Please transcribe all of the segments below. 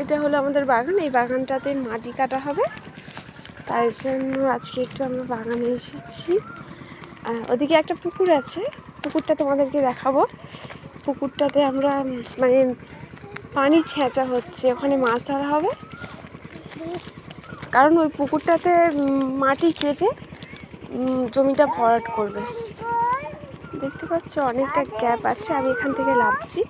এটা হলো আমাদের বাগান। এই বাগানটাতে মাটি কাটা হবে, তাই জন্য আজকে একটু আমরা বাগানে এসেছি। ওদিকে একটা পুকুর আছে, পুকুরটা তোমাদেরকে দেখাবো। পুকুরটাতে আমরা মানে পানি ছেঁচা হচ্ছে, ওখানে মাছ ধরা হবে। কারণ ওই পুকুরটাতে মাটি কেটে জমিটা ভরাট করবে। দেখতে পাচ্ছ অনেকটা গ্যাপ আছে, আমি এখান থেকে নামছি।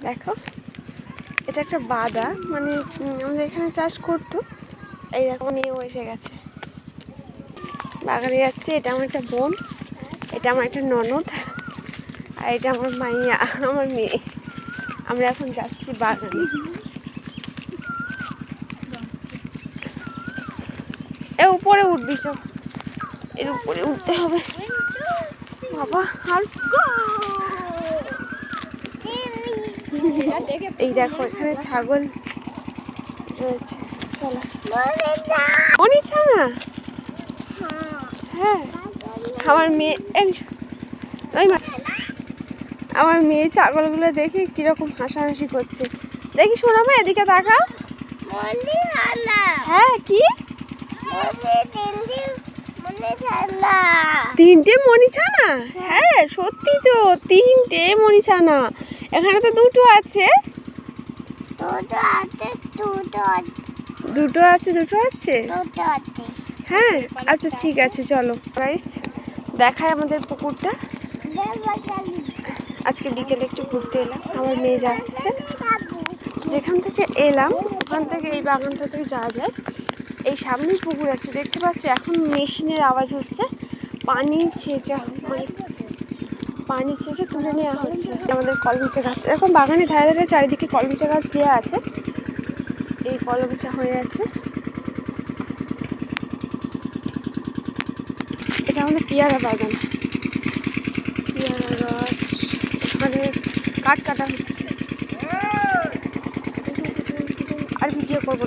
দেখো, এটা একটা বাদা, মানে আমাদের এখানে চাষ করতো। এই দেখো নিয়েও এসে গেছে, বাগানে যাচ্ছে। এটা আমার একটা বোন, এটা আমার একটা ননদ, আর এটা আমার মাইয়া, আমার মেয়ে। আমরা এখন যাচ্ছি বাগানে। এ উপরে উঠবি, সব এর উপরে উঠতে হবে বাবা। আর এই দেখো এখানে ছাগল রয়েছে। চলো অনিছা না, হ্যাঁ আমার মেয়ে, আমার মেয়ে ছাগলগুলো দেখে কিরকম হাসাহাসি করছে। দেখি শোনাবো, এদিকে তাকা। হ্যাঁ কি তিনটে মণিছানা? হ্যাঁ সত্যি তো, তিনটে মণিছানা। এখানে তো দুটো আছে, দুটো আছে। হ্যাঁ আচ্ছা ঠিক আছে, চলো গাইস দেখায় আমাদের পুকুরটা। আজকে বিকেলে একটু ঘুরতে এলাম, আমার মেয়ে যাচ্ছে। যেখান থেকে এলাম ওখান থেকে এই বাগানটা থেকে যাওয়া যায়। এই সামনেই পুকুর আছে, দেখতে পাচ্ছ। এখন মেশিনের আওয়াজ হচ্ছে, পানি ছেঁচা, মানে পানি ছেঁচে তুলে নেওয়া হচ্ছে। আমাদের কলমিচা গাছ, এরকম বাগানের ধারে ধারে চারিদিকে কলমিচা গাছ দেওয়া আছে। এই কলমিচা হয়ে আছে। এটা আমাদের পেয়ারা বাগান, পেয়ারা গাছ। এখানে কাঠ কাটা হচ্ছে। আর ভিডিও করবো।